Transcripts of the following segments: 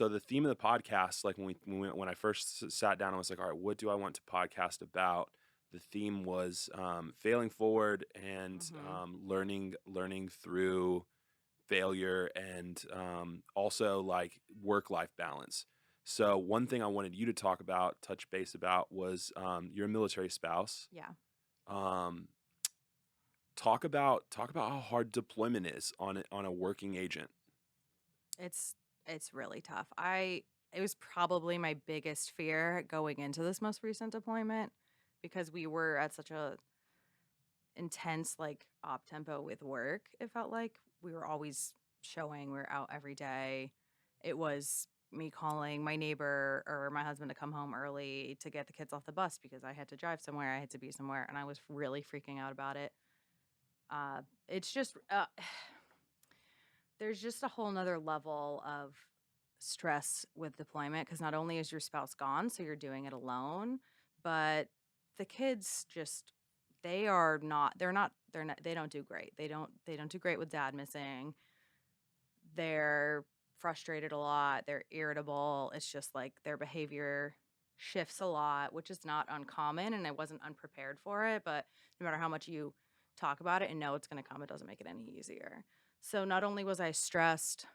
so the theme of the podcast, like when I first sat down, I was like, all right, what do I want to podcast about? The theme was failing forward and Mhm. learning through failure and also like work life balance. So one thing I wanted you to talk about, touch base about, was you're a military spouse. Yeah. Um, talk about how hard deployment is on a working agent. It's it's really tough. It was probably my biggest fear going into this most recent deployment because we were at such a intense like op tempo with work. It felt like we were always showing, we are out every day. It was me calling my neighbor or my husband to come home early to get the kids off the bus because I had to drive somewhere, I had to be somewhere, and I was really freaking out about it. It's just there's just a whole nother level of stress with deployment because not only is your spouse gone, so you're doing it alone, but the kids just they don't do great. They don't do great with dad missing. They're frustrated a lot. They're irritable. It's just like their behavior shifts a lot, which is not uncommon. And I wasn't unprepared for it. But no matter how much you talk about it and know it's going to come, it doesn't make it any easier. So not only was I stressed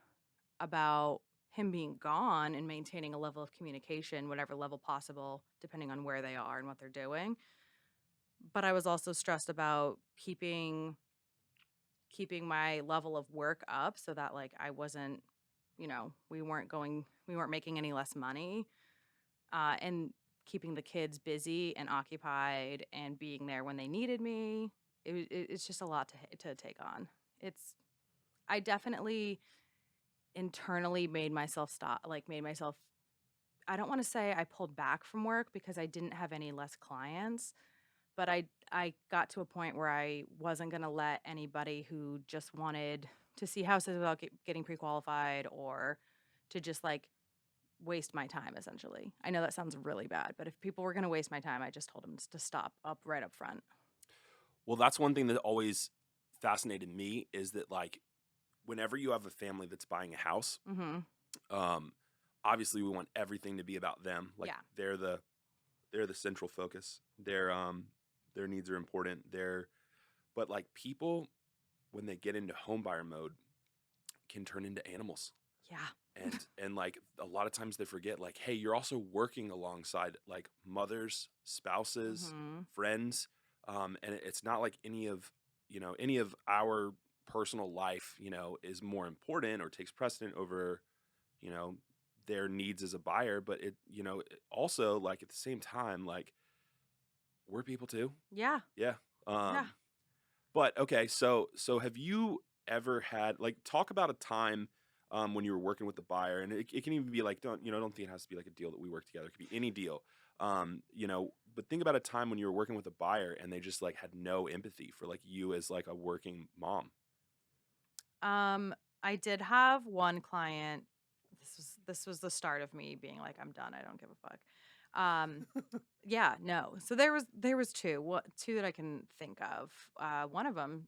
about him being gone and maintaining a level of communication, whatever level possible, depending on where they are and what they're doing, but I was also stressed about keeping my level of work up so that like I wasn't, we weren't making any less money, and keeping the kids busy and occupied and being there when they needed me. It's just a lot to take on. It's I definitely internally made myself. I don't want to say I pulled back from work because I didn't have any less clients, but I got to a point where I wasn't gonna let anybody who just wanted to see houses without getting pre-qualified or to just, like, waste my time, essentially. I know that sounds really bad, but if people were gonna waste my time, I just told them to stop up right up front. Well, that's one thing that always fascinated me is that like whenever you have a family that's buying a house, Mhm. um, obviously we want everything to be about them. Like Yeah. they're the central focus. Their needs are important. But like people when they get into home buyer mode can turn into animals. Yeah. And like a lot of times they forget like hey, you're also working alongside like mothers, spouses, Mhm. friends, and it's not like any of our personal life is more important or takes precedent over you know their needs as a buyer, but also like at the same time like we're people too. Yeah. Yeah. Yeah. But okay, so have you ever had like talk about a time when you were working with the buyer, and it can even be like don't think it has to be like a deal that we work together. It could be any deal. But think about a time when you were working with a buyer and they just like had no empathy for like you as like a working mom. Um, I did have one client. This was the start of me being like, I'm done. I don't give a fuck. Um, yeah, no. So there was two that I can think of. One of them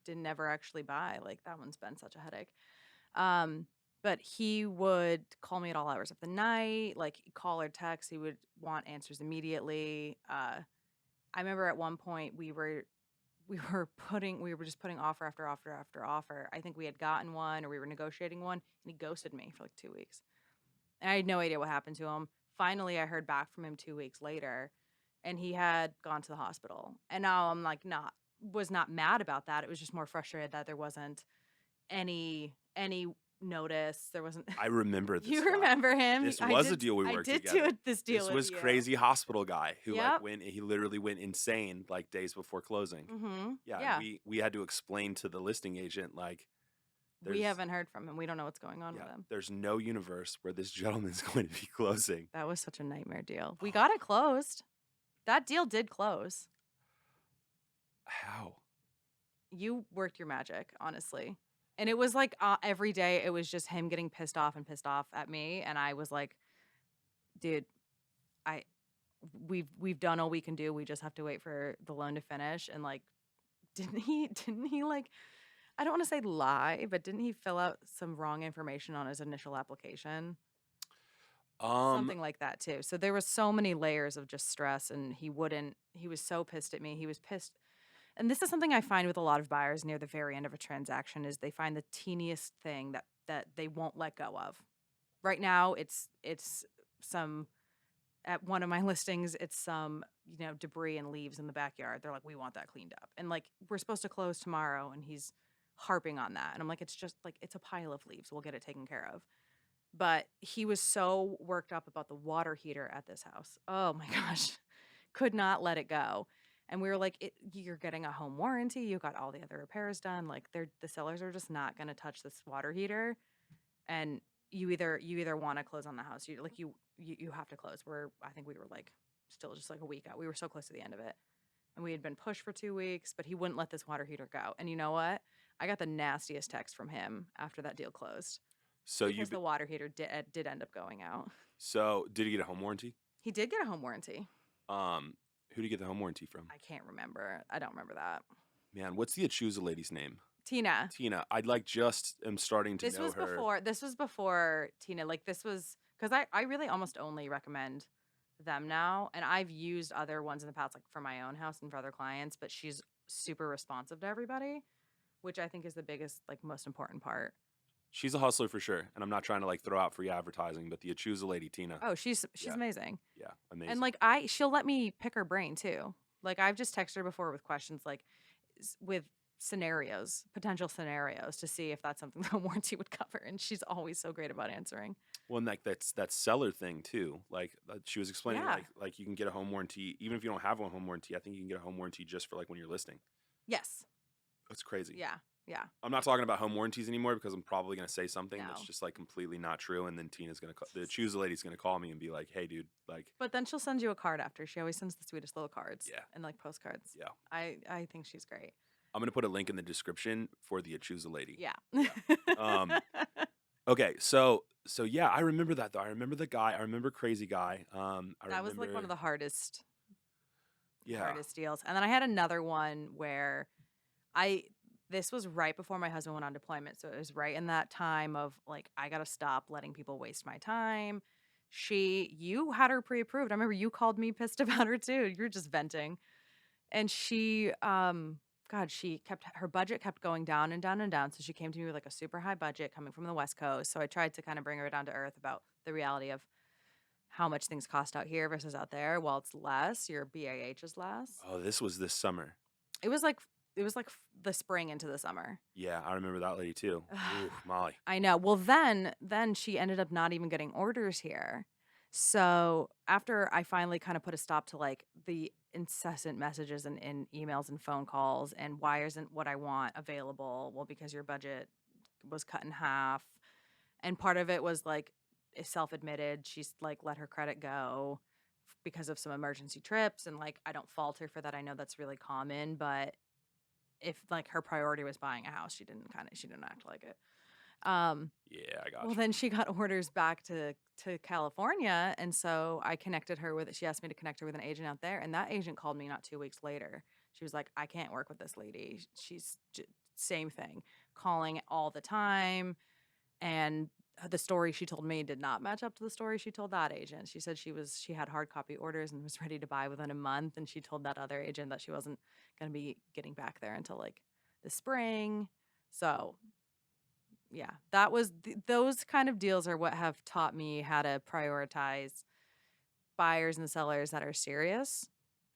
did never actually buy. Like that one's been such a headache. Um, but he would call me at all hours of the night, like call or text. He would want answers immediately. I remember at one point we were just putting offer after offer after offer. I think we had gotten one or we were negotiating one, and he ghosted me for like 2 weeks. And I had no idea what happened to him. Finally, I heard back from him 2 weeks later, and he had gone to the hospital. And now I'm like not mad about that. It was just more frustrated that there wasn't any notice. There wasn't. I remember this You guy. remember him? This was a deal we I worked did do together. this deal This with was you. crazy hospital guy who like Yep. he literally went insane like days before closing. Mhm. Yeah, and Yeah. we had to explain to the listing agent like We there's haven't heard from him. We don't know what's going on with yeah, him. there's no universe where this gentleman's going to be closing. That was such a nightmare deal. We got Oh, it closed. That deal did close. how? You worked your magic, honestly. And it was like every day it was just him getting pissed off at me, and I was like, "Dude, I we've done all we can do. We just have to wait for the loan to finish." And like didn't he like I don't want to say lie, but didn't he fill out some wrong information on his initial application? Um, Something like that too. So there was so many layers of just stress, and he was so pissed at me. He was pissed. And this is something I find with a lot of buyers near the very end of a transaction is they find the teeniest thing that they won't let go of. Right now, it's some at one of my listings, it's some, debris and leaves in the backyard. They're like, "We want that cleaned up." And like, we're supposed to close tomorrow, and he's harping on that. And I'm like, "It's just like it's a pile of leaves. We'll get it taken care of." But he was so worked up about the water heater at this house. Oh my gosh. Could not let it go. And we were like, "You're getting a home warranty. You got all the other repairs done. Like the sellers are just not going to touch this water heater. And you either want to close on the house. You have to close." I think we were like still just like a week out. We were so close to the end of it. And we had been pushed for 2 weeks, but he wouldn't let this water heater go. And you know what? I got the nastiest text from him after that deal closed so you because the water heater did end up going out. so did he get a home warranty? He did get a home warranty. Um, who did you get the home warranty from? I can't remember. I don't remember that. Man, what's the Achusa lady's name? Tina. Tina. I'd like just am starting to know her. This was before Tina. Like this was because I really almost only recommend them now. And I've used other ones in the past, like for my own house and for other clients, but she's super responsive to everybody, which I think is the biggest, like most important part. She's a hustler for sure, and I'm not trying to like throw out free advertising, but the Achusa lady, Tina. Oh, she's Yeah, amazing. yeah, amazing. And like she'll let me pick her brain too. Like I've just texted her before with questions like with scenarios, potential scenarios to see if that's something the warranty would cover. And she's always so great about answering. Well, and like that's that seller thing too. Like she was explaining, Yeah. like you can get a home warranty even if you don't have a home warranty. I think you can get a home warranty just for like when you're listing. Yes. That's crazy. Yeah. Yeah. I'm not talking about home warranties anymore because I'm probably gonna say something that's No. just like completely not true, and then Tina's gonna the Achusa lady's gonna call me and be like, "Hey, dude, like, But then she'll send you a card after. She always sends the sweetest little cards. Yeah. And like postcards. yeah." I think she's great. I'm gonna put a link in the description for the Achusa lady. Yeah. Um, Okay, so yeah, I remember that though. I remember the guy. I remember Crazy Guy. I That was like one remember. of the hardest Yeah. hardest deals. And then I had another one where I this was right before my husband went on deployment. So it was right in that time of like I got to stop letting people waste my time. You had her pre-approved. I remember you called me pissed about her too. You're just venting. And she kept her budget kept going down and down and down. So she came to me with like a super high budget coming from the West Coast. So I tried to kind of bring her down to earth about the reality of how much things cost out here versus out there. Well, it's less. Your BAH is less. Oh, this was this summer. It was like the spring into the summer. Yeah, I remember that lady too. Ooh, Molly. I know. Well, then she ended up not even getting orders here. So after I finally kind of put a stop to like the incessant messages and emails and phone calls and why isn't what I want available? Well, because your budget was cut in half. And part of it was like self-admitted. She's like let her credit go because of some emergency trips. And like I don't fault her for that. I know that's really common, but if like her priority was buying a house, she didn't act like it. Yeah, I got Well, you. then she got orders back to California, and so I connected her with. She asked me to connect her with an agent out there, and that agent called me not 2 weeks later. She was like, "I can't work with this lady. Same thing, calling all the time." And the story she told me did not match up to the story she told that agent. She said she had hard copy orders and was ready to buy within a month, and she told that other agent that she wasn't going to be getting back there until like the spring. So yeah, those kind of deals are what have taught me how to prioritize buyers and sellers that are serious.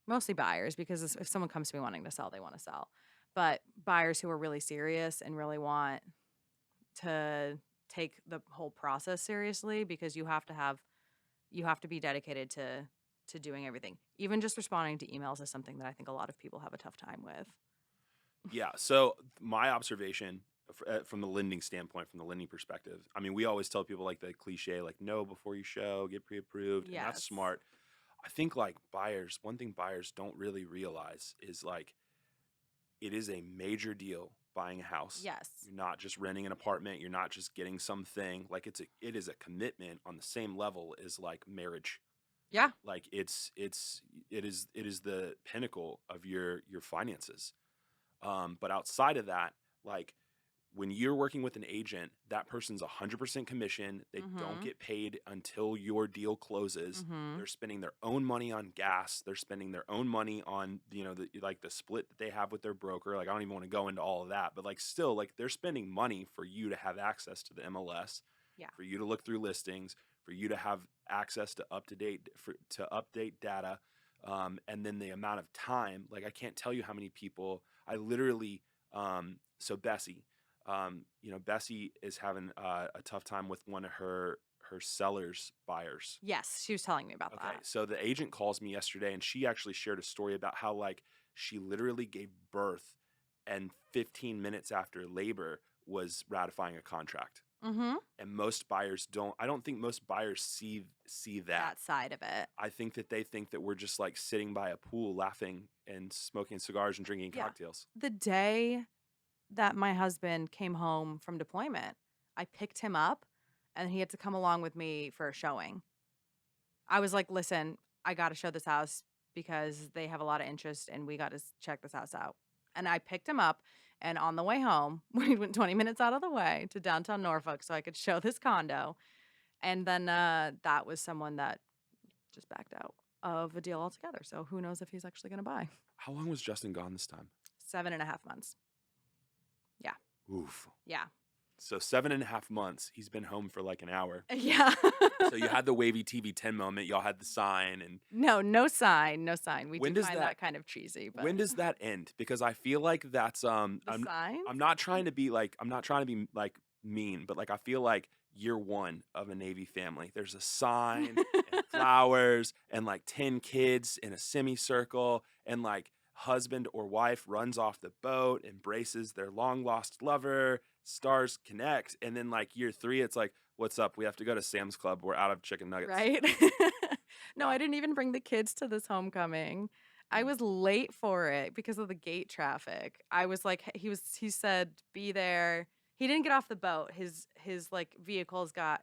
Mostly buyers, because if someone comes to me wanting to sell, they want to sell. But buyers who are really serious and really want to take the whole process seriously, because you have to be dedicated to doing everything. Even just responding to emails is something that I think a lot of people have a tough time with. Yeah. So my observation from the lending standpoint, from the lending perspective, I mean, we always tell people like the cliche, like know before you show, get pre-approved, and that's Yes. smart. I think like buyers, one thing buyers don't really realize is like it is a major deal buying a house. Yes. You're not just renting an apartment. You're not just getting something. Like it is a commitment on the same level as like marriage. Yeah. Like it is the pinnacle of your finances. But outside of that, like when you're working with an agent, that person's 100% commission. They don't Mhm. get paid until your deal closes. Mhm. They're spending their own money on gas. They're spending their own money on, the split that they have with their broker. Like, I don't even want to go into all of that, but like, still, like, they're spending money for you to have access to the MLS, Yeah. for you to look through listings, for you to have access to update data. And then the amount of time, like, I can't tell you how many people I literally, so Bessie, Bessie is having a tough time with one of her sellers buyers. Yes, she was telling me about Okay, that. so the agent calls me yesterday, and she actually shared a story about how, like, she literally gave birth, and 15 minutes after labor was ratifying a contract. Mhm. And most buyers don't. I don't think most buyers see that. That side of it. I think that they think that we're just like sitting by a pool, laughing and smoking cigars and drinking Yeah. cocktails. The day that my husband came home from deployment, I picked him up and he had to come along with me for a showing. I was like, "Listen, I got to show this house because they have a lot of interest and we got to check this house out." And I picked him up, and on the way home, we went 20 minutes out of the way to downtown Norfolk so I could show this condo. And then that was someone that just backed out of a deal altogether. So who knows if he's actually going to buy? How long was Justin gone this time? 7.5 months. Yeah. Oof. Yeah. So 7.5 months. He's been home for like an hour. Yeah. So you had the wavy TV 10 moment. Y'all had the sign, and No sign, no sign. We when do does find that that kind of cheesy, but when does that end? Because I feel like that's the signs? I'm not trying to be like mean, but like I feel like year one of a Navy family. There's a sign and flowers and like 10 kids in a semicircle, and like husband or wife runs off the boat, embraces their long lost lover, stars connect, and then like year three, it's like, what's up? We have to go to Sam's Club. We're out of chicken nuggets. Right? No, Yeah. I didn't even bring the kids to this homecoming. I Mm. was late for it because of the gate traffic. I was like he said be there. He didn't get off the boat. His like vehicles got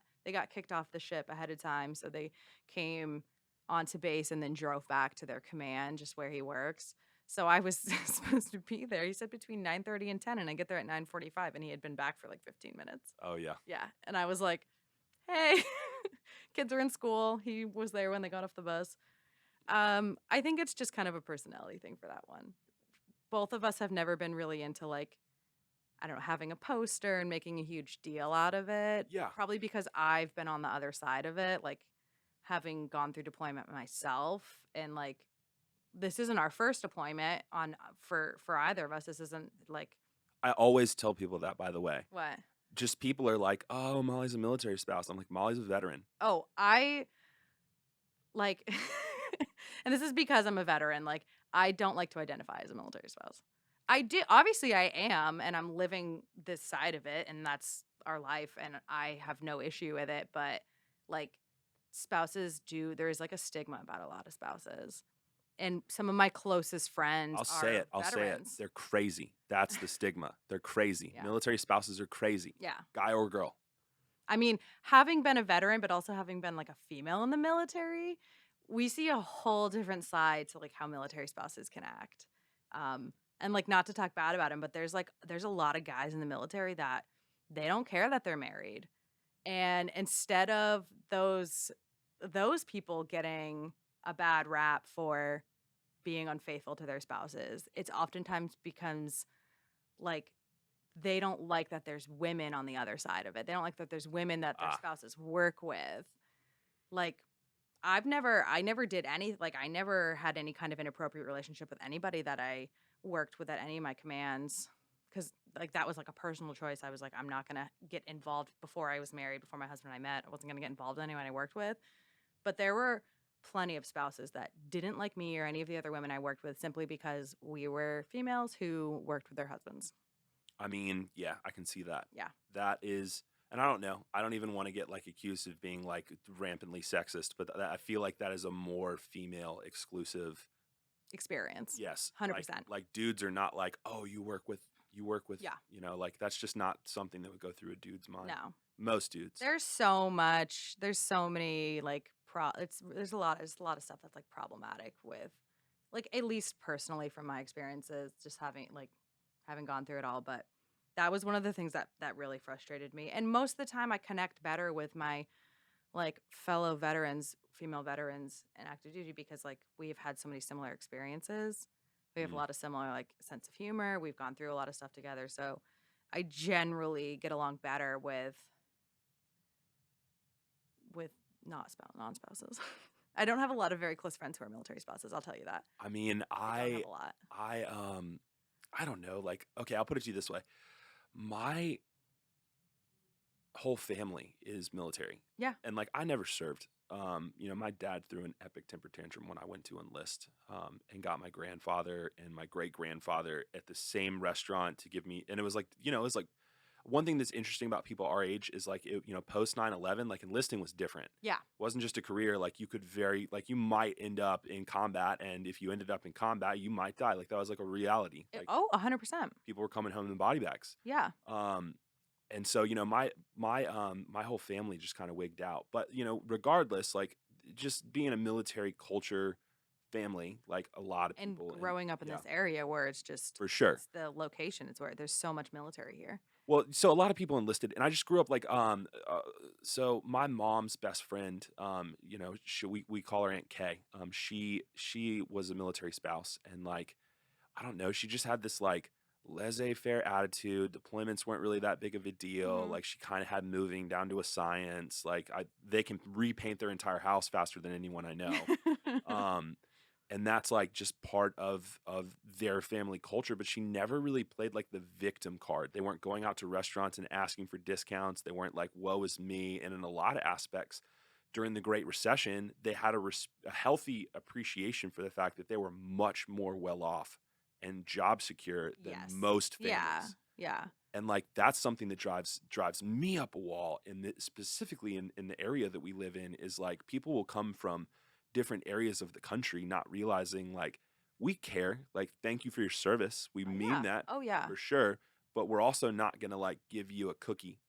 kicked off the ship ahead of time, so they came onto base and then drove back to their command just where he works. So I was supposed to be there. He said between 9:30 and 10 and I get there at 9:45 and he had been back for like 15 minutes. Oh yeah. Yeah, and I was like, "Hey, kids are in school." He was there when they got off the bus. I think it's just kind of a personality thing for that one. Both of us have never been really into like, I don't know, having a poster and making a huge deal out of it. Yeah. Probably because I've been on the other side of it, like having gone through deployment myself and like this isn't our first deployment on for either of us. This isn't like I always tell people that, by the way. what? Just people are like, "Oh, Molly's a military spouse." I'm like, "Molly's a veteran." Oh, I like and this is because I'm a veteran, like, I don't like to identify as a military spouse. I do obviously, I am, and I'm living this side of it, and that's our life, and I have no issue with it, but, like, spouses do there is, like, a stigma about a lot of spouses, and some of my closest friends I'll say are it. I'll say it. veterans. They're crazy. That's the stigma. They're crazy. Yeah. Military spouses are crazy. Yeah. Guy or girl. I mean, having been a veteran, but also having been, like, a female in the military, we see a whole different side to, like, how military spouses can act. And, like, not to talk bad about him, but there's a lot of guys in the military that they don't care that they're married. And instead of those people getting a bad rap for being unfaithful to their spouses, it's oftentimes becomes, like, they don't like that there's women on the other side of it. They don't like that there's women that their Ah, spouses work with. Like, I never did any, like, I never had any kind of inappropriate relationship with anybody that I worked with at any of my commands. Cause like that was like a personal choice. I was like, I'm not gonna get involved before I was married, before my husband and I met. I wasn't gonna get involved with anyone I worked with. But there were plenty of spouses that didn't like me or any of the other women I worked with simply because we were females who worked with their husbands. I mean, yeah, I can see that. Yeah. That is, and I don't know. I don't even want to get like accused of being like rampantly sexist, but I feel like that is a more female exclusive. Experience. Yes. 100%. Like dudes are not like, "Oh, you work with, Yeah. like that's just not something that would go through a dude's mind." No. Most dudes. There's so many like there's a lot of stuff that's like problematic with like at least personally from my experiences just having gone through it all, but That was one of the things that really frustrated me, and most of the time, I connect better with my, like, fellow veterans, female veterans in active duty because, like, we've had so many similar experiences. We have a Mm. lot of similar, like, sense of humor, we've gone through a lot of stuff together, so I generally get along better with not non-spouses. I don't have a lot of very close friends who are military spouses, I'll tell you that. I mean, I don't have a lot. I, um, I don't know. Like, okay, I'll put it to you this way: my whole family is military, Yeah. and like I never served. My dad threw an epic temper tantrum when I went to enlist, and got my grandfather and my great grandfather at the same restaurant to give me, and it was like, it was like one thing that's interesting about people our age is like, post 9/11, like enlisting was different. Yeah. It wasn't just a career. Like you could like you might end up in combat, and if you ended up in combat, you might die. Like that was like a reality. Like Oh, 100%. people were coming home in body bags. Yeah. Um, and so, my whole family just kind of wigged out. But, regardless, like just being a military culture family, like a lot of And people, and growing up in yeah, this area where it's just for sure. it's the location, it's where there's so much military here. Well, so a lot of people enlisted, and I just grew up like, so my mom's best friend, we call her Aunt Kay. She was a military spouse, and like, I don't know, she just had this like laissez-faire attitude. Deployments weren't really that big of a deal. Mhm. Like she kind of had moving down to a science. Like they can repaint their entire house faster than anyone I know. Um, and that's like just part of their family culture. But she never really played like the victim card. They weren't going out to restaurants and asking for discounts. They weren't like, woe is me. And in a lot of aspects, during the Great Recession, they had a healthy appreciation for the fact that they were much more well off and job secure than Yes. most Yeah. families. Yeah. And like that's something that drives me up a wall. And specifically in the area that we live in, is like people will come from different areas of the country, not realizing like we care. Like thank you for your service. We Oh, mean yeah. that Oh, yeah. for sure. But we're also not gonna like give you a cookie,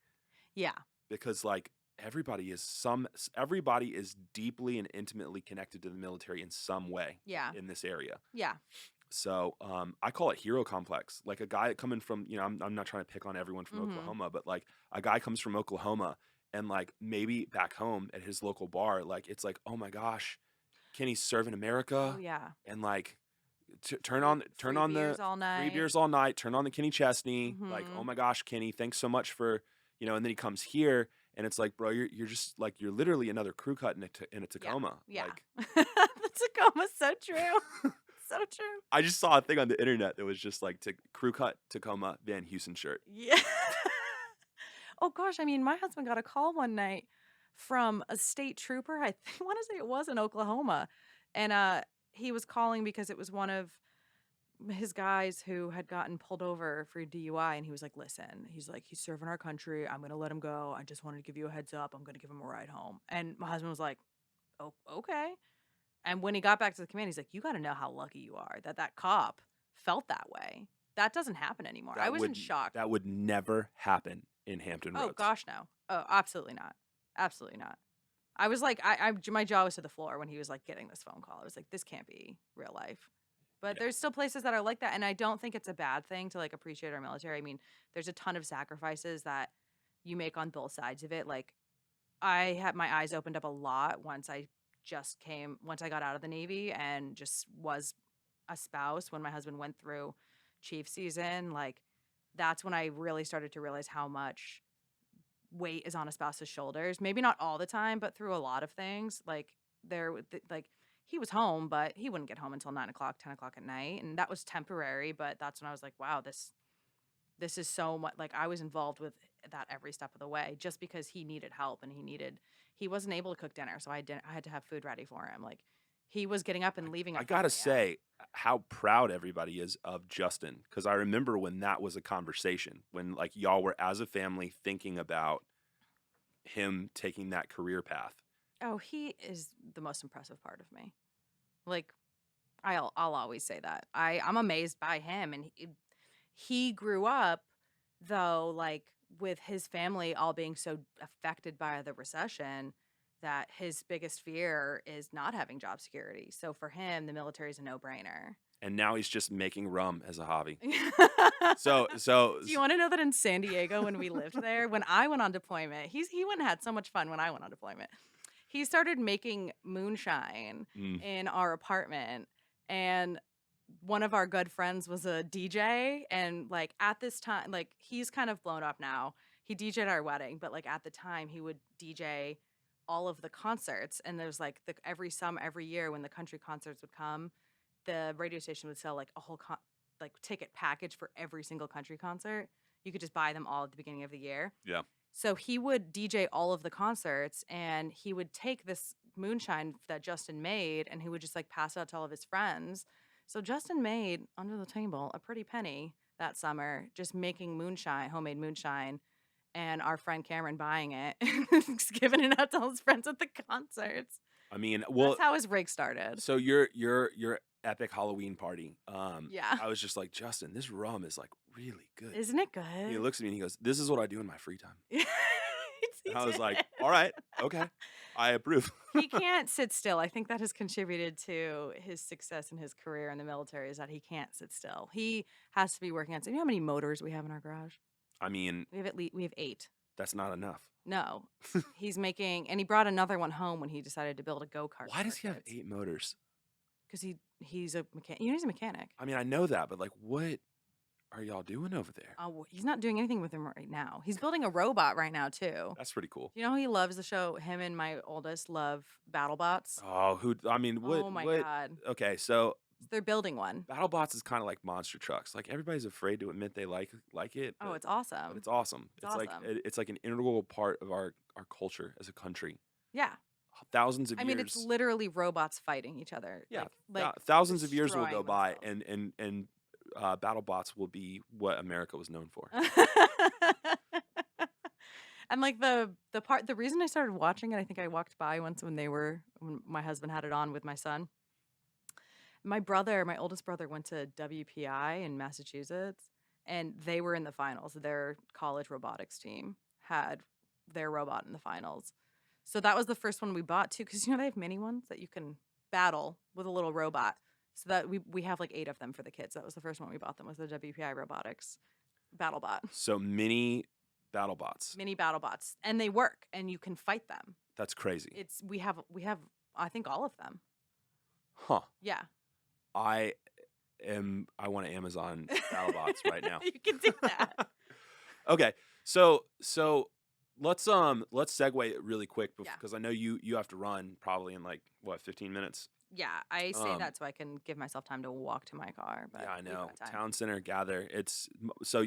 Yeah. because like everybody is deeply and intimately connected to the military in some way Yeah. in this area. Yeah. So I call it hero complex. Like a guy coming from, I'm not trying to pick on everyone from Mhm. Oklahoma, but like a guy comes from Oklahoma, and like maybe back home at his local bar, like it's like, oh my gosh, Kenny's serving Oh, America, yeah. and like turn Free on the beers all free night. beers all night, turn on the Kenny Chesney, like, oh Mhm. my gosh, Kenny, thanks so much for, and then he comes here, and it's like, bro, you're just like, you're literally another crew cut in a Yeah. Tacoma. Yeah. Like The Tacoma's so true. So true. I just saw a thing on the internet that was just like, crew cut Tacoma Van Houston shirt. Yeah. Oh gosh, I mean, my husband got a call one night from a state trooper. I want to say it was in Oklahoma. And he was calling because it was one of his guys who had gotten pulled over for DUI, and he was like, "Listen, he's like, he's serving our country. I'm going to let him go. I just wanted to give you a heads up. I'm going to give him a ride home." And my husband was like, "Oh, okay." And when he got back to the command, he's like, "You got to know how lucky you are that that cop felt that way. That doesn't happen anymore." I That was in would shock. that would never happen in Hampton Oh Roads. gosh, no. Oh, absolutely not. Absolutely not. I was like, my jaw was to the floor when he was like getting this phone call. I was like, this can't be real life. But Yeah. there's still places that are like that, and I don't think it's a bad thing to like appreciate our military. I mean, there's a ton of sacrifices that you make on both sides of it. Like I had my eyes opened up a lot once I got out of the Navy and just was a spouse when my husband went through chief season. Like that's when I really started to realize how much weight is on a spouse's shoulders. Maybe not all the time, but through a lot of things. Like like he was home, but he wouldn't get home until 9 o'clock, 10 o'clock at night, and that was temporary. But that's when I was like, wow, this is so much. Like I was involved with that every step of the way, just because he needed help and he wasn't able to cook dinner, so I had to have food ready for him. Like he was getting up and leaving I at gotta 5 a.m. say how proud everybody is of Justin, because I remember when that was a conversation, when like y'all were as a family thinking about him taking that career path. Oh, he is the most impressive part of me. Like I'll always say that. I'm amazed by him, and he grew up though like with his family all being so affected by the recession that his biggest fear is not having job security. So for him, the military is a no-brainer. and now he's just making rum as a hobby. Do So so you wanna know that in San Diego when we lived there, when I went on deployment, he went and had so much fun when I went on deployment. He started making moonshine mm, in our apartment, and one of our good friends was a DJ, and, like, at this time like, he's kind of blown up now. He DJ'd our wedding, but, like, at the time, he would DJ all of the concerts, and there's, like, every year when the country concerts would come, the radio station would sell, like, a whole ticket package for every single country concert. You could just buy them all at the beginning of the year. yeah. So he would DJ all of the concerts, and he would take this moonshine that Justin made, and he would just, like, pass it out to all of his friends. So Justin made, under the table, a pretty penny that summer just making moonshine, homemade moonshine, and our friend Cameron buying it and just giving it out to all his friends at the concerts. I mean, That's well, how his rig started. so your epic Halloween party. Yeah. I was just like, Justin, this rum is like really good. Isn't it And he good? looks at me and he goes, "This is what I do in my free time." He And I was like, did. "All right, okay, I approve." He can't sit still. I think that has contributed to his success in his career in the military is that he can't sit still. He has to be working on so you know how many motors we have in our garage? I mean, We have 8. that's not enough. No. He's making and he brought another one home when he decided to build a go-kart Why for does our he have kids. 8 motors? 'Cause he's a mechanic. You know he's a mechanic. I mean, I know that, but like, what are y'all doing over there? Oh, he's not doing anything with him right now. He's building a robot right now too. That's pretty cool. You know he loves the show? Him and my oldest love BattleBots. Oh, who? I mean, Oh my What? god. Okay, so They're building one. BattleBots is kind of like monster trucks. Like everybody's afraid to admit they like it, Oh, it's but awesome. it's awesome. It's It's like awesome. it's like an integral part of our culture as a country. Yeah. Thousands of I mean, it's years, literally robots fighting each other. yeah, Like thousands of years will go destroying by, themselves. and BattleBots will be what America was known for. And like the reason I started watching it, I think I walked by once when my husband had it on with my son. My oldest brother went to WPI in Massachusetts, and they were in the finals. Their college robotics team had their robot in the finals. So that was the first one we bought too, because they have mini ones that you can battle with a little robot. So that we have like 8 of them for the kids. That was the first one we bought them was the WPI robotics BattleBot. So mini BattleBots. Mini BattleBots. And they work and you can fight them. That's crazy. We have I think all of them. Huh. Yeah. I want to Amazon BattleBots right now. You can do that. Okay. So let's segue it really quick Yeah. because I know you have to run probably in like what 15 minutes. Yeah, I say Um, that so I can give myself time to walk to my car. But Yeah, I we've know. got time. Town center gather. So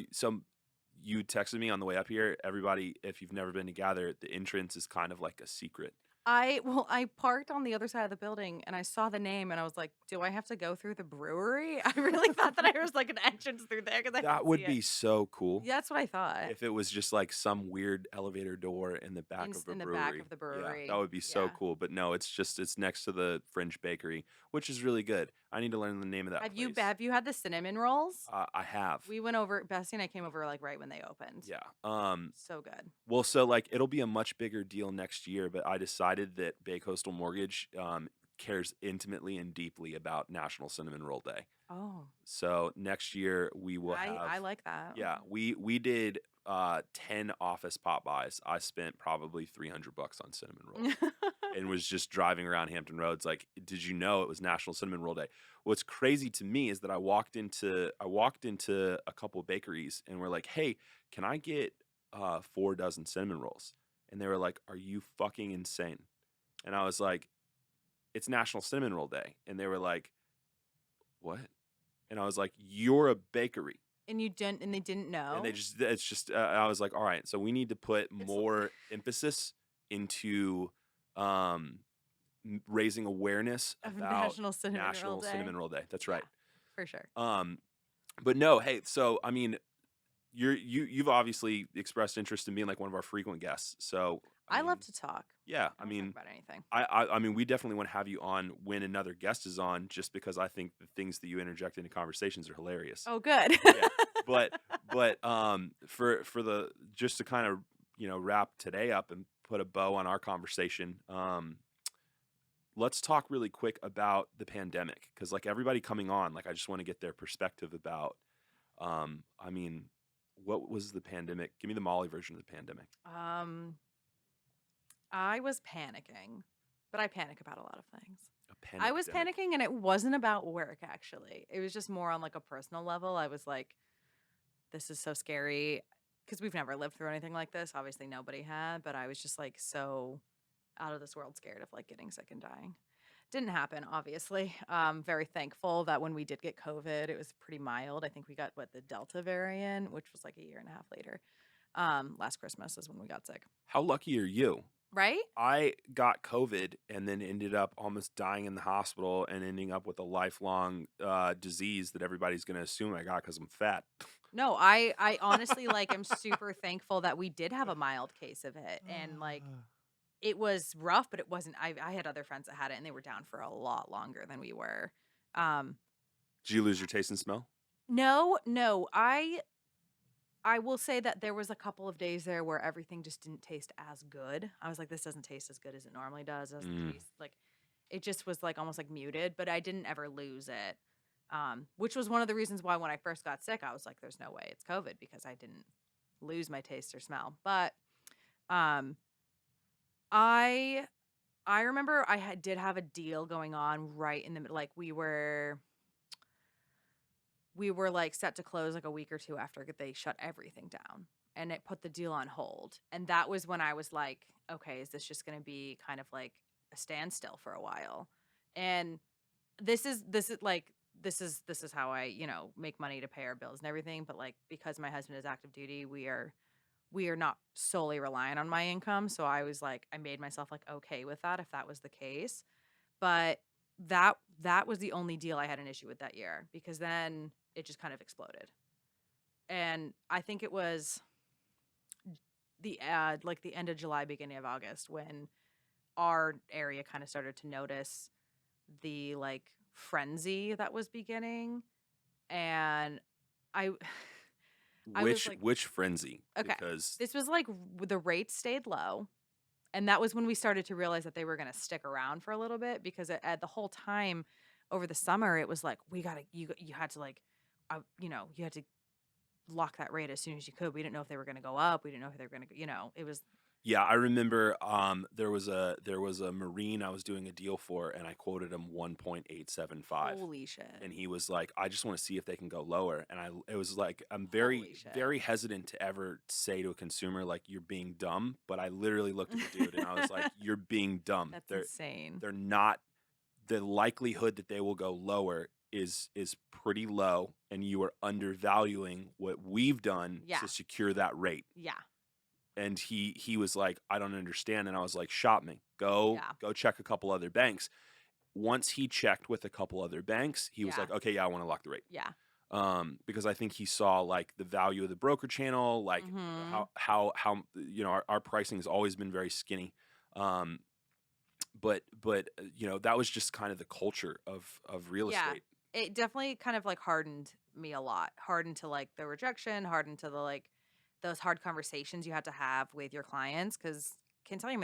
you texted me on the way up here. Everybody, if you've never been to gather, the entrance is kind of like a secret. I parked on the other side of the building and I saw the name and I was like, do I have to go through the brewery? I really thought that there was like an entrance through there because I That didn't would see be it. so cool Yeah, that's what I thought. if it was just like some weird elevator door in the back of the In the brewery. back of the Yeah, brewery. that would be so Yeah. cool. But no, it's next to the Fringe Bakery, which is really good. I need to learn the name of that place. Have you had the cinnamon rolls? I have. We went over Bessie and I came over like right when they opened. Yeah. So good. Well, so like it'll be a much bigger deal next year, but I decided that Bay Coastal Mortgage cares intimately and deeply about National Cinnamon Roll Day. Oh. So next year we will have. I like that. Yeah, we did 10 office pop buys. I spent probably $300 on cinnamon rolls and was just driving around Hampton Roads. Like, did you know it was National Cinnamon Roll Day? What's crazy to me is that I walked into a couple bakeries and we're like, hey, can I get 4 dozen cinnamon rolls? And they were like, are you fucking insane? And I was like, it's National Cinnamon Roll Day. And they were like, what? And I was like, you're a bakery. And they didn't know. And it's just, I was like, all right, so we need to put It's- more emphasis into raising awareness of about National Cinnamon National Roll Day. Cinnamon Roll Day. That's Yeah. right. For sure. But no, hey, so I mean, you've obviously expressed interest in being like one of our frequent guests. So I mean, love to talk. Yeah, I I don't mean, talk about anything. I mean, we definitely want to have you on when another guest is on, just because I think the things that you interject into conversations are hilarious. Oh, good. Yeah. But for the just to kind of wrap today up and put a bow on our conversation, let's talk really quick about the pandemic because like everybody coming on, like I just want to get their perspective about. I mean, what was the pandemic? Give me the Molly version of the pandemic. Um, I was panicking, but I panic about a lot of things. A I was pandemic. panicking and it wasn't about work actually. It was just more on like a personal level. I was like, this is so scary because we've never lived through anything like this. Obviously nobody had, but I was just like so out of this world scared of like getting sick and dying. Didn't happen, obviously. Very thankful that when we did get COVID, it was pretty mild. I think we got what the Delta variant, which was like a year and a half later. Last Christmas is when we got sick. How lucky are you? Right? I got COVID and then ended up almost dying in the hospital and ending up with a lifelong disease that everybody's going to assume I got because I'm fat. No, I honestly like am super thankful that we did have a mild case of it. And like it was rough, but it wasn't I had other friends that had it and they were down for a lot longer than we were. Um Did you lose your taste and smell? no, I will say that there was a couple of days there where everything just didn't taste as good. I was like, this doesn't taste as good as it normally does. It doesn't Mm. taste like it just was like almost like muted, but I didn't ever lose it. Which was one of the reasons why when I first got sick, I was like, there's no way it's COVID because I didn't lose my taste or smell. But um I I remember did have a deal going on right in the middle. Like we were like set to close like a week or two after they shut everything down and it put the deal on hold. And that was when I was like, okay, is this just going to be kind of like a standstill for a while? And this is how I, make money to pay our bills and everything, but like because my husband is active duty, we are not solely reliant on my income, so I was like I made myself like okay with that if that was the case. But that was the only deal I had an issue with that year because then it just kind of exploded. And I think it was the end of July, beginning of August when our area kind of started to notice the like frenzy that was beginning. And I I was like, Which frenzy? okay, Because this was like the rates stayed low. And that was when we started to realize that they were going to stick around for a little bit because at the whole time over the summer, it was like, we got to, you had to like, you had to lock that rate as soon as you could. We didn't know if they were going to go up. We didn't know if they were going to, it was, yeah, I remember there was a Marine I was doing a deal for and I quoted him 1.875. holy shit. And he was like, I just want to see if they can go lower. And it was like, I'm Holy shit. very hesitant to ever say to a consumer, like, you're being dumb. But I literally looked at the dude and I was like, you're being dumb. That's insane. They're not, the likelihood that they will go lower is pretty low. And you are undervaluing what we've done Yeah. to secure that rate. Yeah. And he was like, I don't understand. And I was like, shop me. Go check a couple other banks. Once he checked with a couple other banks, he was Yeah. like, okay, yeah, I want to lock the rate. Yeah. Because I think he saw like the value of the broker channel, like Mhm. how our pricing has always been very skinny. But that was just kind of the culture of real Yeah. estate. It definitely kind of like hardened me a lot. Hardened to like the rejection, hardened to the like those hard conversations you had to have with your clients. Cause can't tell you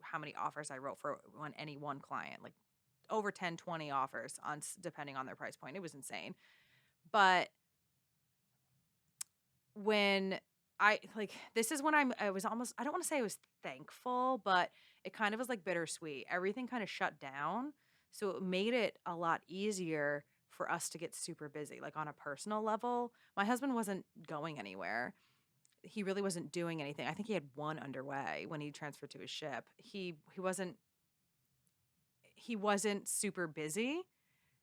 how many offers I wrote for any one client, like over 10, 20 offers depending on their price point. It was insane. But when this is when I was almost, I don't want to say I was thankful, but it kind of was like bittersweet. Everything kind of shut down. So it made it a lot easier for us to get super busy, like on a personal level. My husband wasn't going anywhere. He really wasn't doing anything. I think he had one underway when he transferred to his ship. He wasn't super busy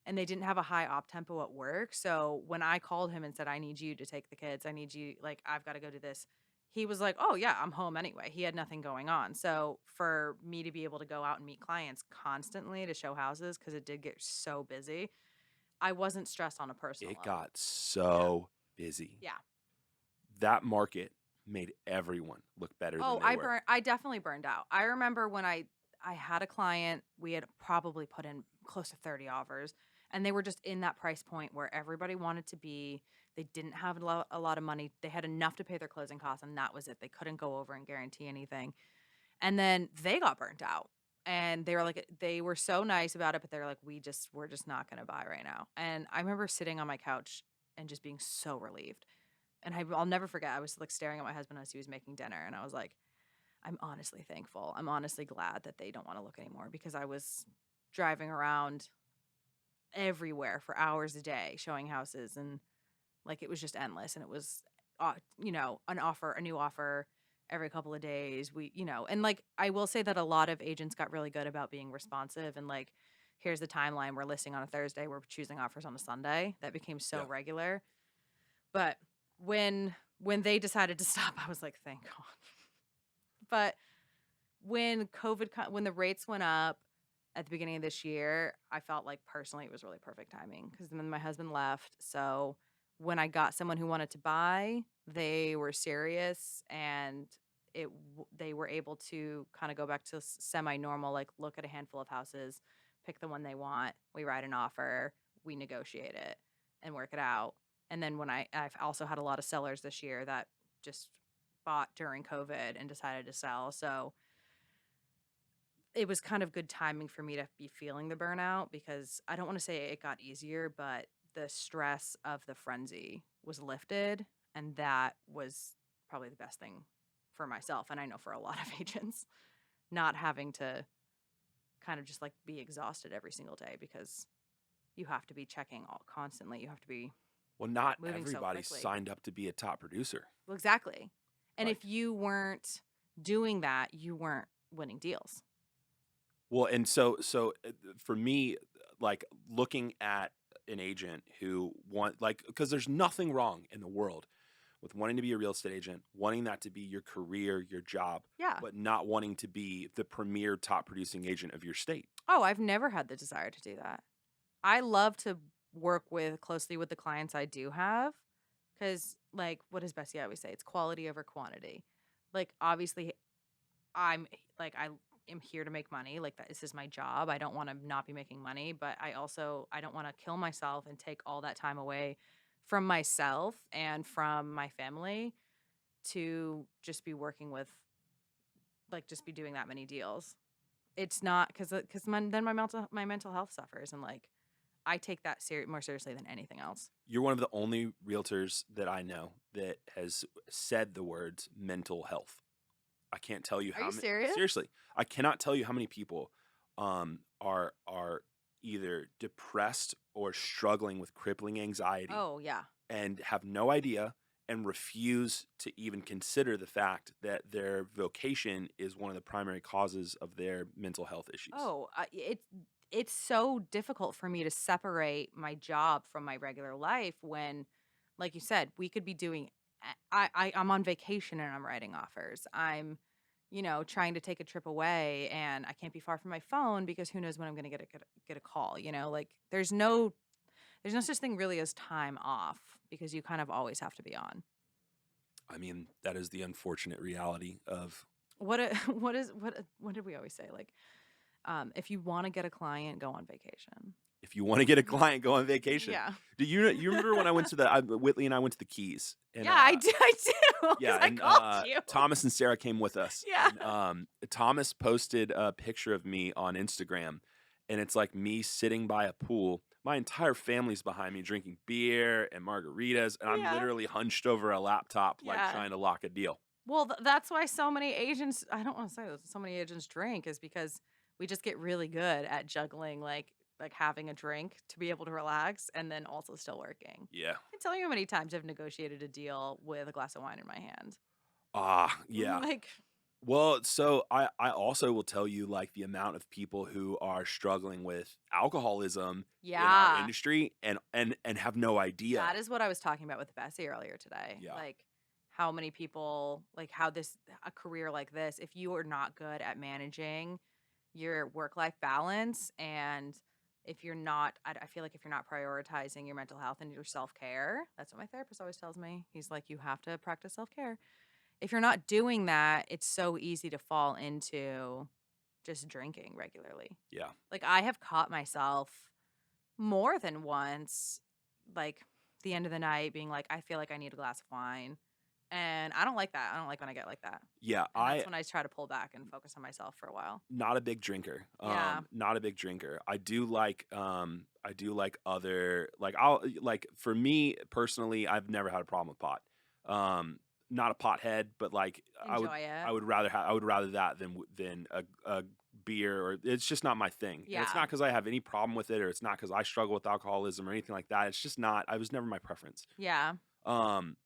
and they didn't have a high op tempo at work. So when I called him and said, I need you to take the kids, I need you, like, I've got to go do this, he was like, oh, yeah, I'm home anyway. He had nothing going on. So for me to be able to go out and meet clients constantly to show houses, because it did get so busy, I wasn't stressed on a personal It level. got so busy. Yeah. That market made everyone look better than they were. I definitely burned out. I remember when I had a client, we had probably put in close to 30 offers, and they were just in that price point where everybody wanted to be. They didn't have a lot of money. They had enough to pay their closing costs, and that was it. They couldn't go over and guarantee anything. And then they got burnt out. And they were so nice about it, but they're like, we're just not gonna buy right now. And I remember sitting on my couch and just being so relieved. And I'll never forget, I was like staring at my husband as he was making dinner, and I was like, I'm honestly thankful. I'm honestly glad that they don't want to look anymore, because I was driving around everywhere for hours a day showing houses, and like it was just endless, and it was a new offer every couple of days. And like I will say that a lot of agents got really good about being responsive, and like, here's the timeline, we're listing on a Thursday, we're choosing offers on a Sunday. That became so Yeah. regular. But when they decided to stop, I was like, thank God. But when the rates went up at the beginning of this year, I felt like personally it was really perfect timing, because then my husband left. So when I got someone who wanted to buy, they were serious, and they were able to kind of go back to semi normal, like look at a handful of houses, pick the one they want, we write an offer, we negotiate it and work it out. And then I've also had a lot of sellers this year that just bought during COVID and decided to sell. So it was kind of good timing for me to be feeling the burnout, because I don't want to say it got easier, but the stress of the frenzy was lifted. And that was probably the best thing for myself. And I know for a lot of agents, not having to kind of just like be exhausted every single day, because you have to be checking all constantly. You have to be Well, not moving so everybody quickly. signed up to be a top producer. Well, exactly. And Like, if you weren't doing that, you weren't winning deals. well, and for me, like looking at an agent who because there's nothing wrong in the world with wanting to be a real estate agent, wanting that to be your career, your job, Yeah. but not wanting to be the premier top producing agent of your state. Oh, I've never had the desire to do that. I love to work closely with the clients I do have, because, like, what does Bessie always say? It's quality over quantity. Like, obviously, I am here to make money. Like, this is my job. I don't want to not be making money, but I don't want to kill myself and take all that time away from myself and from my family to just be working with, like, just be doing that many deals. It's not because then my mental health suffers, and like I take that more seriously than anything else. You're one of the only realtors that I know that has said the words mental health. I can't tell you Are how you many. serious? Seriously, I cannot tell you how many people are either depressed or struggling with crippling anxiety Oh, yeah. and have no idea and refuse to even consider the fact that their vocation is one of the primary causes of their mental health issues. Oh, it's so difficult for me to separate my job from my regular life when, like you said, we could be doing. I'm on vacation and I'm writing offers. I'm, trying to take a trip away, and I can't be far from my phone, because who knows when I'm going to get a call. Like there's no such thing really as time off, because you kind of always have to be on. I mean, that is the unfortunate reality of What did we always say? Like, if you want to get a client, go on vacation. if you want to get a client, go on vacation. Yeah. Do you remember when I went to Whitley and I went to the Keys and Yeah, I do. I do. yeah, Because I and called you. Thomas and Sarah came with us. Yeah. And Thomas posted a picture of me on Instagram, and it's like me sitting by a pool. My entire family's behind me drinking beer and margaritas, and I'm Yeah. literally hunched over a laptop, like Yeah. trying to lock a deal. Well, that's why so many agents, I don't want to say this, so many agents drink, is because we just get really good at juggling, like having a drink to be able to relax and then also still working. Yeah. I can tell you how many times I've negotiated a deal with a glass of wine in my hand. Yeah. Like, Well, so I also will tell you like the amount of people who are struggling with alcoholism in our yeah. industry and have no idea. That is what I was talking about with Bessie earlier today. Yeah. Like, how many people, like, a career like this, if you are not good at managing your work life balance, and if you're not, I feel like if you're not prioritizing your mental health and your self care, that's what my therapist always tells me. He's like, you have to practice self care. If you're not doing that, it's so easy to fall into just drinking regularly. Yeah. Like, I have caught myself more than once, like, the end of the night being like, I feel like I need a glass of wine. And I don't like that. I don't like when I get like that. Yeah, And that's when I try to pull back and focus on myself for a while. not a big drinker. Yeah. Not a big drinker. I do like other like I'll like for me personally, I've never had a problem with pot. Um, not a pothead, but like Enjoy it. I would rather that than a beer or it's just not my thing. And it's Yeah. not because I have any problem with it or it's not because I struggle with alcoholism or anything like that. It's just not. I was never my preference. Yeah. Um,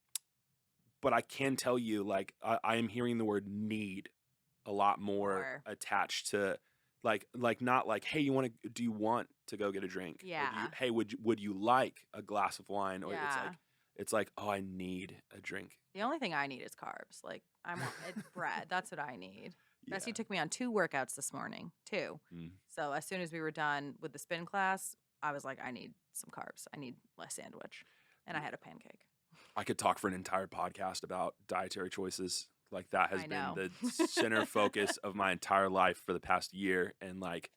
but I can tell you, like, I am hearing the word need a lot more More. attached to not like, hey, do you want to go get a drink? Or Yeah. hey, would you like a glass of wine? Or Yeah. it's like, oh, I need a drink. The only thing I need is carbs. Like I want it's bread. That's what I need. Yeah. Bessie took me on 2 workouts this morning. 2. Mm. So as soon as we were done with the spin class, I was like, I need some carbs. I need less sandwich. And I had a pancake. I could talk for an entire podcast about dietary choices. Like that has I been know. the center focus of my entire life for the past year. And like,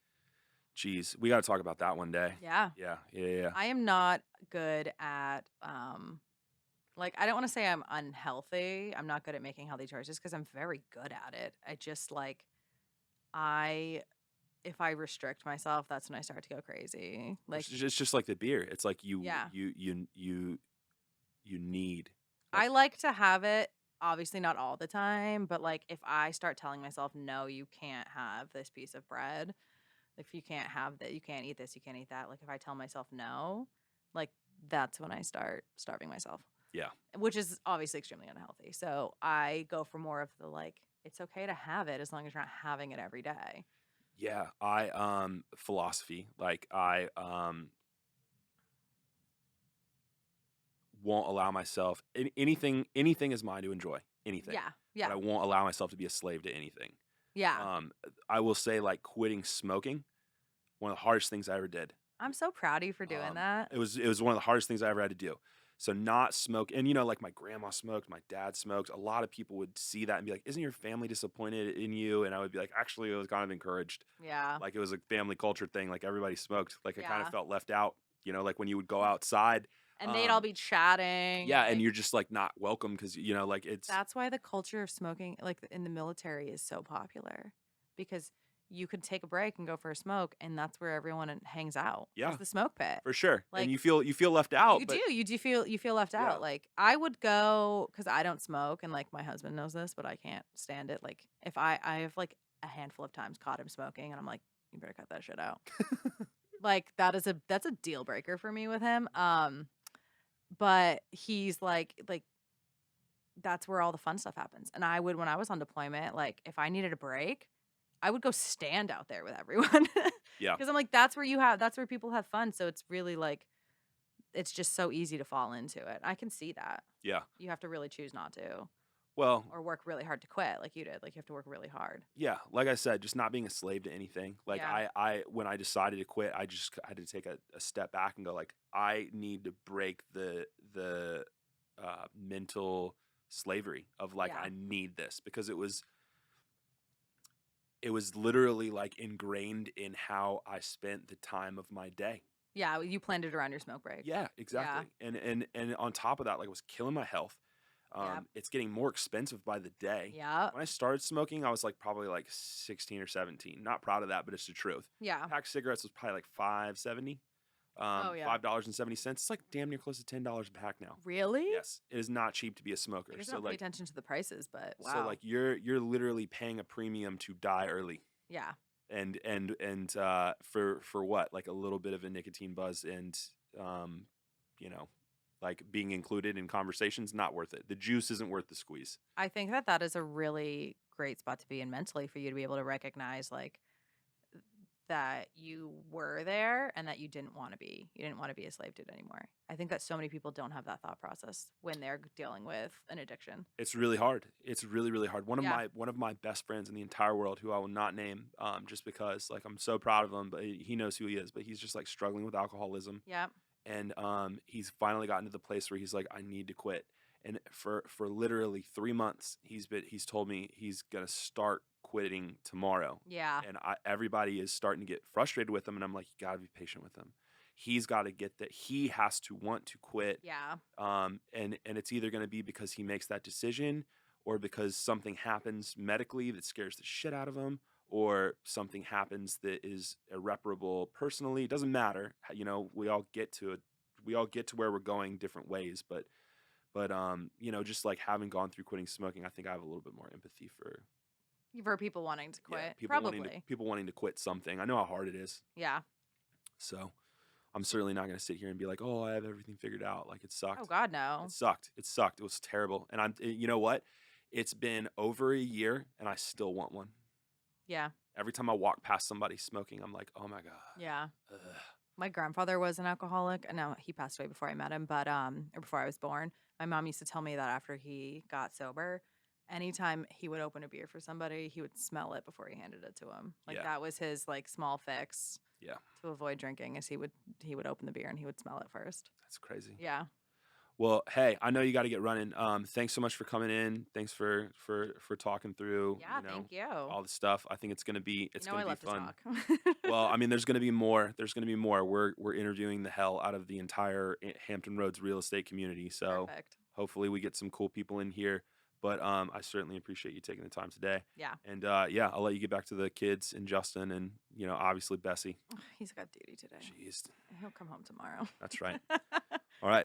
geez, we got to talk about that one day. Yeah. Yeah. I am not good at like I don't want to say I'm unhealthy. I'm not good at making healthy choices because I'm very good at it. I just like I if I restrict myself, that's when I start to go crazy. Like It's just like the beer. It's like yeah. you need. I like to have it, obviously not all the time, but like if I start telling myself, no, you can't have this piece of bread, if you can't have that, you can't eat this, you can't eat that. Like if I tell myself no, like that's when I start starving myself, Yeah. which is obviously extremely unhealthy. So I go for more of the like, it's okay to have it as long as you're not having it every day. Yeah. I philosophy. Like I won't allow myself anything is mine to enjoy. Anything. Yeah. But Yeah. I won't allow myself to be a slave to anything. Yeah. I will say like quitting smoking, one of the hardest things I ever did. I'm so proud of you for doing that. It was one of the hardest things I ever had to do. So not smoke, and like my grandma smoked, my dad smoked. A lot of people would see that and be like, "Isn't your family disappointed in you?" And I would be like, "Actually, it was kind of encouraged. Yeah. Like it was a family culture thing. Like everybody smoked. Like I kind Yeah. of felt left out. Like when you would go outside, And they'd all be chatting. yeah, and Like, you're just like not welcome because like it's that's why the culture of smoking, like in the military, is so popular because you could take a break and go for a smoke, and that's where everyone hangs out. yeah, Is the smoke pit. for sure. Like And you feel left out, you but do, you feel left yeah, out. Like I would go because I don't smoke, and like my husband knows this, but I can't stand it. Like if I have like a handful of times caught him smoking, and I'm like, you better cut that shit out. Like that's a deal breaker for me with him. But he's like that's where all the fun stuff happens. And I would when I was on deployment, like if I needed a break, I would go stand out there with everyone. yeah, Cuz I'm like that's where people have fun. So it's really like it's just so easy to fall into it. I can see that. yeah. You have to really choose not to Well, or work really hard to quit like you did. Like you have to work really hard. yeah, like I said, just not being a slave to anything. Like Yeah. I when I decided to quit, I just had to take a step back and go like, I need to break the mental slavery of like Yeah. I need this because it was literally like ingrained in how I spent the time of my day. Yeah, you planned it around your smoke break. Yeah, exactly. And on top of that, like it was killing my health. Yep. It's getting more expensive by the day. Yeah. When I started smoking, I was like probably like 16 or 17. Not proud of that, but it's the truth. Yeah. Pack of cigarettes was probably like $5.70. Oh, yeah. $5.70. It's like damn near close to $10 a pack now. Really? Yes, it is not cheap to be a smoker. I just So don't pay like, attention to the prices, but wow. so like you're literally paying a premium to die early, yeah. and for what, like a little bit of a nicotine buzz, and you know, like being included in conversations, not worth it. The juice isn't worth the squeeze. I think that that is a really great spot to be in mentally for you to be able to recognize like that you were there and that you didn't want to be. You didn't want to be a slave to it anymore. I think that so many people don't have that thought process when they're dealing with an addiction. It's really hard. It's really, really hard. Yeah. One of my best friends in the entire world, who I will not name, just because like I'm so proud of him, but he knows who he is. But he's just like struggling with alcoholism, Yeah. and he's finally gotten to the place where he's like, I need to quit. And for literally 3 months, he's told me he's gonna start quitting tomorrow. Yeah. And everybody is starting to get frustrated with him, and I'm like, you gotta be patient with him. he's got to get that he has to want to quit. Yeah. And it's either going to be because he makes that decision or because something happens medically that scares the shit out of him or something happens that is irreparable personally. It doesn't matter. You know, we all get to where we're going different ways, but you know, just like having gone through quitting smoking, I think I have a little bit more empathy for For people wanting to yeah, quit. Probably. people wanting to quit something. I know how hard it is. Yeah. So, I'm certainly not going to sit here and be like, "Oh, I have everything figured out." Like it Oh sucked. God, It no. sucked. It sucked. It was terrible. And you know what? It's been over a year and I still want one. Yeah. Every time I walk past somebody smoking, I'm like, "Oh my god." Yeah. Ugh. My grandfather was an alcoholic. And no, he passed away before I met him, but or before I was born. My mom used to tell me that after he got sober, anytime he would open a beer for somebody, he would smell it before he handed it to him. Like Yeah. that was his like small fix Yeah. to avoid drinking is he would open the beer and he would smell it first. That's crazy. Yeah. Well, hey, I know you got to get running. Thanks so much for coming in. Thanks for talking through, Yeah, you know, thank you. all the stuff. I think You know I love to fun. talk. Well, I mean, there's going to be more. There's going to be more. We're interviewing the hell out of the entire Hampton Roads real estate community. So Perfect. hopefully we get some cool people in here. But I certainly appreciate you taking the time today. Yeah. And yeah, I'll let you get back to the kids and Justin and you know obviously Bessie. He's got duty today. Jeez, He'll come home tomorrow. that's right. All right.